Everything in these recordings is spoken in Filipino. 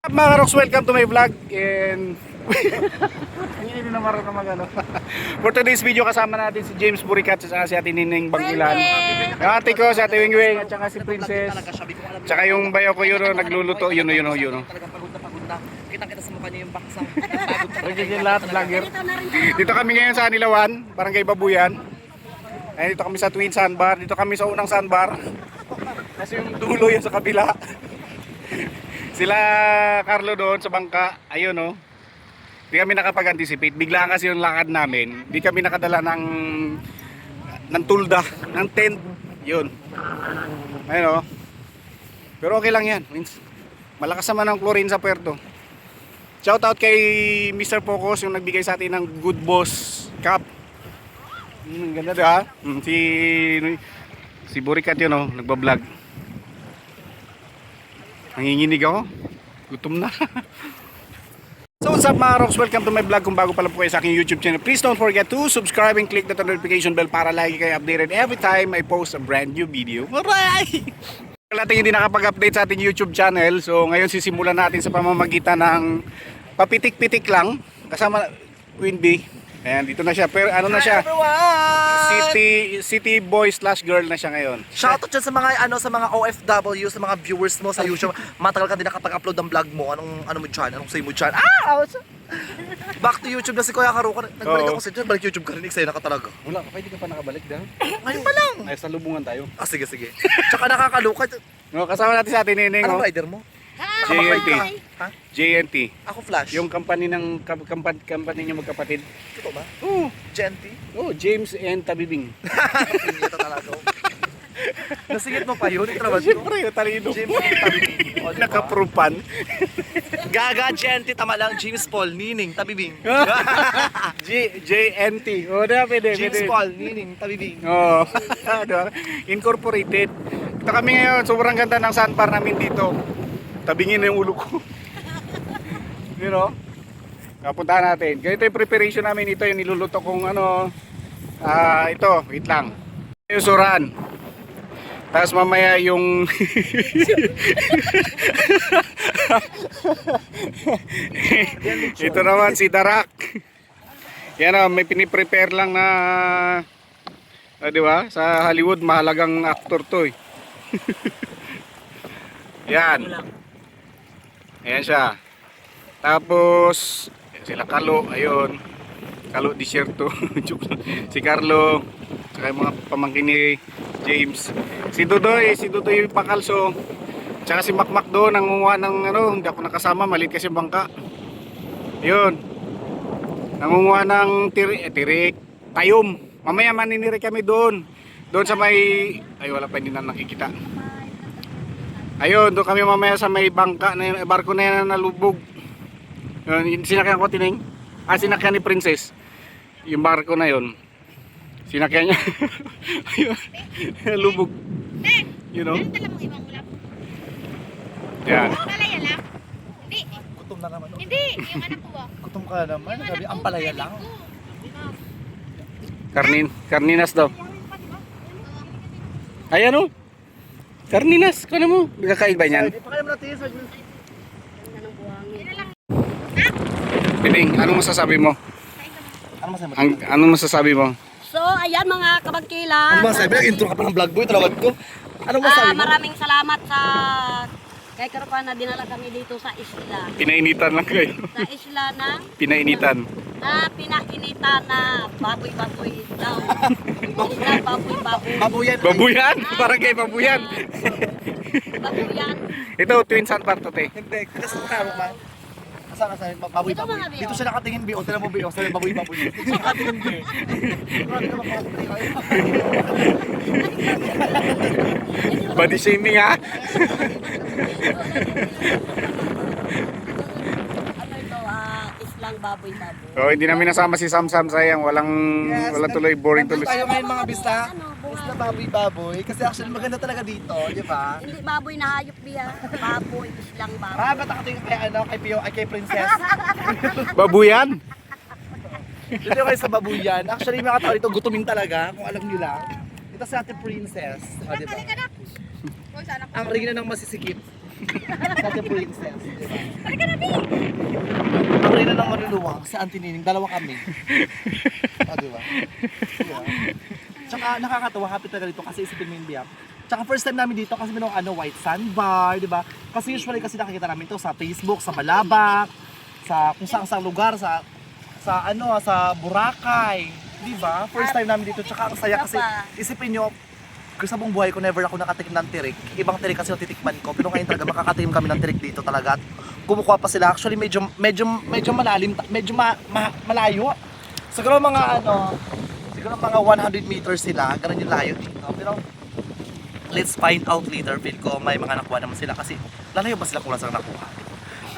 Mga Karoks, welcome to my vlog and hindi na marunong mag-ano. For today's video kasama natin si James Buricat at si Ate Nining Bangilan. Yung ate ko, si Ate Wingwing at saka si Princess. Tsaka yung bayo ko yun, nagluluto, yun. Kita-kita sa mukha niya yung baksang. Yung lahat vlogger. Dito kami ngayon sa Anilawan, Barangay Babuyan. Ayun, dito kami sa Twin Sandbar. Dito kami sa unang sandbar. Kasi yung dulo yun sa kabila. Sila Carlo doon sa bangka, ayun oh. Hindi kami nakapag-anticipate. Biglaan kasi yung lakad namin. Hindi kami nakadala ng tulda, ng tent. Yun. Ayun oh. Pero okay lang yan. Malakas naman ang chlorine sa puerto. Shout out kay Mr. Focus yung nagbigay sa atin ng Good Boss Cup. Ganda diba? Si Buricat yun oh, nagbablog. Nanginginig ako. Gutom na. So what's up mga Rocks? Welcome to my vlog. Kung bago pala po kayo sa aking YouTube channel, please don't forget to subscribe and click the notification bell para lagi kayo updated every time I post a brand new video. Alright! Natin hindi nakapag-update sa ating YouTube channel. So ngayon sisimulan natin sa pamamagitan ng papitik-pitik lang. Kasama Queen Bee. Ayan, dito na siya. Pero ano na siya? City boy / girl na siya ngayon. Shoutout dyan sa mga OFW, sa mga viewers mo sa YouTube. Matagal ka din nakapag-upload ng vlog mo. Ano mo dyan? Anong say mo dyan? Back to YouTube na si Kuya Karuka. Nagbalik ako sa dyan. Balik YouTube ka rin. Excited na ka talaga. Wala, pwede ka pa nakabalik dahil. Ngayon pa lang. Ay, salubungan tayo. Sige. Tsaka nakakaluka. No, kasama natin sa atin Nining. Anong Oh. rider mo? JNT. Ha? JNT. Ako Flash. Yung company ng company niyo magkapatid. Totoo ba? Oh, GNT? James and Tabibing. Ito talaga. Nasingit mo pa yun. Ito naman. Siyempre, talino. James and Tabibing. Nakaprupan. Gaga, GNT, tama lang. James Paul, Nining, Tabibing. JNT. O, diba, pwede. James Paul, Nining, Tabibing. Oo. Diba? Incorporated. Ito kami ngayon. Sobrang ganda ng sandbar namin dito. Tabingin na yung ulo ko. You know? Kapuntahan natin. Ganito yung preparation namin. Ito yung niluluto kong ano. Ito, wait lang. Yung suran. Tapos mamaya yung ito naman si Darak. Yan o, may piniprepare lang na di ba? Sa Hollywood mahalagang actor to eh. Yan. Ayan siya. Tapos sila Carlo, ayun. Carlo Desierto. Si Carlo, saka yung mga pamangkin ni James. Si Dudoy yung pakalso. Tsaka si Makmak doon nangunguha ng ano, hindi ako nakasama, maliit kasi bangka. Ayun. Nangunguha ng tirik, tayom. Mamaya maninirik kami doon. Doon sa may wala pa, hindi na nakikita. Ayun, doon kami mamaya sa may bangka na yun, barko na yan na nalubog. Sinakyan ko Tining. Sinakyan ni Princess. Yung barko na yun. Sinakyan niya. Ayun. Nalubog. You know? Yan. Hindi. Gutom na naman. Hindi. Yung anak ko. Gutom ka naman. Sabi, ang palaya lang. Karninas daw. Ayan o. Karninas. Kano mo? Nagkakain ba niyan? Pakain mo natin. Pining, anong masasabi mo? Ano masabi mo? Anong masasabi mo? So, ayan mga kabangkilan. Ano masabi? Intro ka pa ng vlog boy. Talawad ko. Anong masabi mo? Maraming salamat sa kay Karuka na dinala kami dito sa isla. Pinainitan lang kayo. Sa isla na Pinainitan. pinainitan na baboy-baboy daw. Isla baboy-baboy. Babuyan. Babuyan! Parang kay babuyan. Baboyan. Ito, Twin Sandbar to, te. Hindi. Kasi karo ka. Saan ka sa baboy? Ito mga biyo. Dito siya nakatingin biyo. Tignan mo biyo. Sabi baboy. Dito siya nakatingin biyo. Grabe naman pa Body shaming ha? Ano ito? Islang baboy-baboy. So, hindi namin nasama si Sam sayang. Walang tuloy, boring tuloy. Tayo ngayon mga bista. Bista baboy. Kasi actually maganda talaga dito. Di ba? Hindi baboy na hayop biya. Baboy, islang baboy. Ba't nakatingin kay Pio, kay Princess? Babuyan? Dito kayo sa babuyan. Actually, mga tao dito gutumin talaga, kung alam nyo lang. Ito sa ating Princess. O, diba? Ang reyna ng masisikip. Kasi princess, di ba? Ang reyna ng maluluwang, si Auntie Nining, dalawa kami. Di ba? Tsaka nakakatawa, happy talaga dito kasi isipin mo yung biyak. Tsaka first time namin dito kasi minong white sandbar, di ba? Kasi usually kasi nakikita namin to sa Facebook, sa Malabak, sa kung saan lugar, sa Boracay, di ba? First time namin dito, tsaka ang saya kasi isipin nyo, kasi sa buong buhay ko never ako nakatikim ng tirik. Ibang tirik kasi yung titikman ko, pero ngayon talaga makakatikim kami ng tirik dito talaga. At kumukuha pa sila, actually medyo malalim, malayo. Siguro mga siguro mga 100 meters sila, ganun yung layo dito. Pero let's find out later, feel ko may mga nakuha naman sila kasi lalayo ba sila kung lang sila nakuha?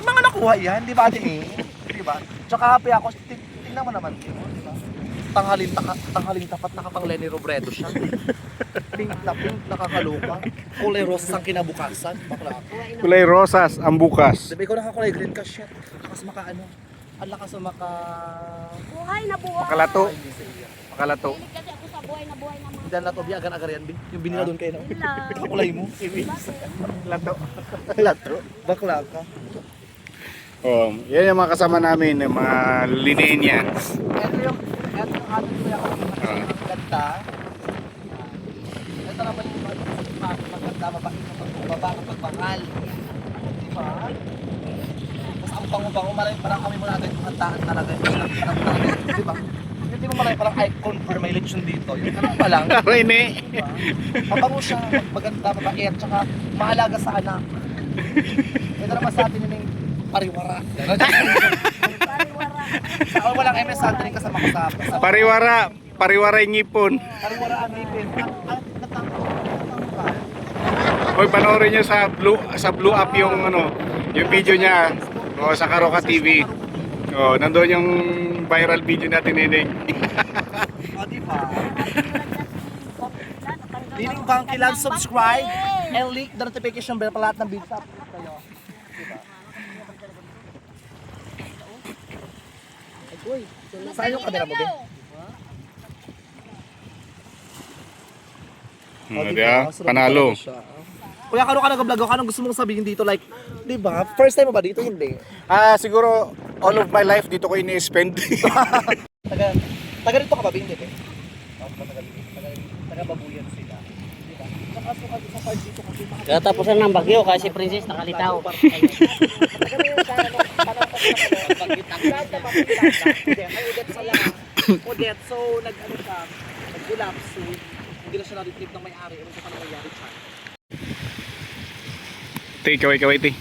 May mga nakuha yan, di ba ate eh? Di ba? Tsaka happy ako, tingnan mo naman, di ba? Tanghaling tapat nakapang Lenny Robredo siya. Pink na pink, nakakaloka. Kulay rosas ang kinabukasan, bakla ako. Kulay rosas ang bukas. Diba ikaw nakakulay green ka, shit. Lakas ang lakas Buhay na buhay. Makalato. Makalato. Hilig kasi ako sa buhay na mga Dahil na to, agar-agar yan, Bin. Yung binila doon kayo, no? nila. Kakulay mo. Lato. Lato. Bakla ka. Oh, yan yung mga kasama namin, yung mga Linenians. Ito yung ating kuya ko. Ang ganda. Ito naman yung maganda, mabait na pagbaba ng pagbangal. Diba? Mas ang bango-bango, parang kami muna agad yung handaan talaga. Diba? Hindi mo malay parang icon for my lechon dito. Yung ano pa lang. Rene. Diba? Mabango siya, maganda, mabait, tsaka maalaga sa anak. Ito naman sa atin yung pariwara. Ako walang MS sa atin kasama ko sa Pariwara yung ngipon. pariwara ang ngipin. Hoy, panoorin niyo sa Blue Up yung yung video niya sa Karoka TV. Oh, nandoon yung viral video natin Neneng. O, diba? Liling bang kailan subscribe and link the notification bell para lahat ng video upload kayo. Diba? Saan yung camera mo, Ben? Panalo. Kuya, kano ka nag-vlog ako? Anong gusto mong sabihin dito? Like, di ba? First time mo ba dito? Hindi. Siguro all of my life dito ko ini-spend. Taga dito ka ba? Hindi, Ben? Taga babuyan sila. Di ba? Nakasuka sa part dito kasi Katapusan ng bagyo kasi princess nakalitaw. Udet, so nag-ulap, so hindi na siya na-retrieve ng may-ari. Ano pa nangyayari siya? Te, kaway te.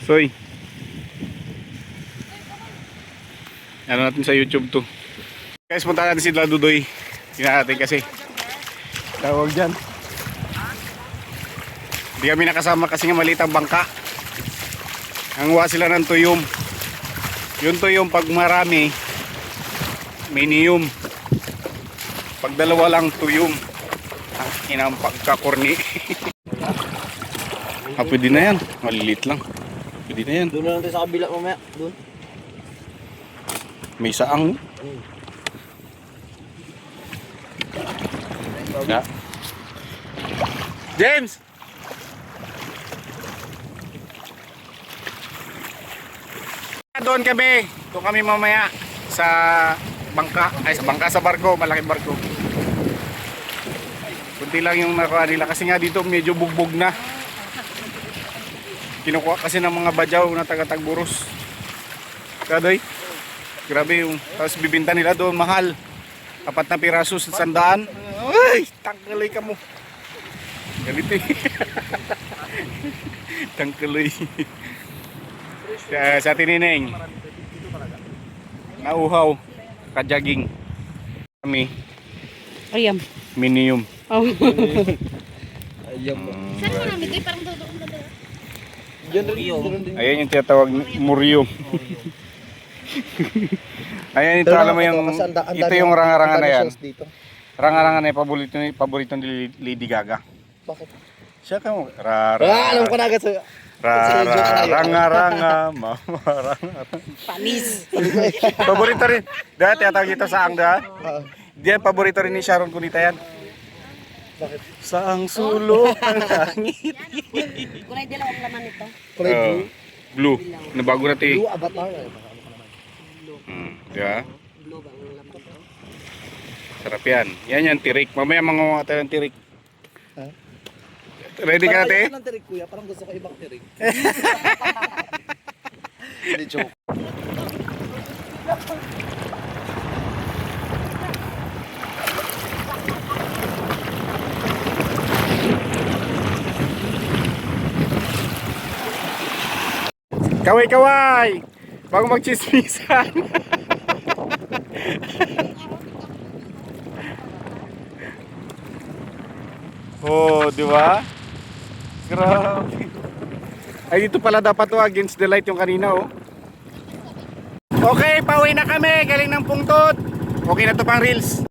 Soy. Ano natin sa YouTube to. Guys, punta natin si Dudoy. Tingnan natin kasi. Tawag dyan. Hindi kami nakasama kasi nga maliit ang bangka. Nanguha sila ng tuyom. Yung tuyom pag marami, miniyum. Pag dalawa lang tuyom. Ang inang pagkakorni. Pwede na yan. Malilit lang. Pwede na yan. Doon na lang tayo sa kabila mamaya. Doon. May saang. Ya. James! Doon kami. Doon kami mamaya sa bangka. Ay, sa barko. Malaking barko. Kunti lang yung nakuha nila kasi nga dito medyo bugbog na. Kinukuha kasi ng mga badyaw na taga-Tagburos. Kadoy. Grabe yung tapos bibinta nila doon mahal. 4 na piraso sa 100. Ay, tangkaloy ka mo. Galit eh. Tangkaloy. Sa Tinineng. Nauhaw. Kajaging. Kami. Ayam. Minium. Oh. Saan mo namin ito? Parang doon Ayan yung tinatawag Murium. Ayan ito, alam mo yung ito yung ranga-ranga na yan. Ranga-ranga na yung paborito ni Lady Gaga. Bakit? Siya ka mo. Alam ko na agad sa'yo. Ranga-ranga, mamaranga. Panis. Paborito rin. Dahil tinatawag ito sa angda. Diyan, paborito rin ni Sharon Cunita yan. Bakit? Saang sulok ang langit. Kulay dilaw ang laman nito. Kulay Oh, blue. Nabago na ti. Blue avatar. Ay, baka ano ka naman. Di ba? Blue ba ang laman nito? Sarap yan. Yan tirik. Mamaya mga tayo ng tirik. Ha? Ready ka na, te? Parang ayoko ng tirik, kuya. Parang gusto ko ibang tirik. Hindi, joke. Kaway! Bago magchismisan. Oh, di ba? Grabe. Ay, dito pala dapat to against the light yung kanina, oh. Okay, pauwi na kami. Galing ng pungtot. Okay na to pang reels.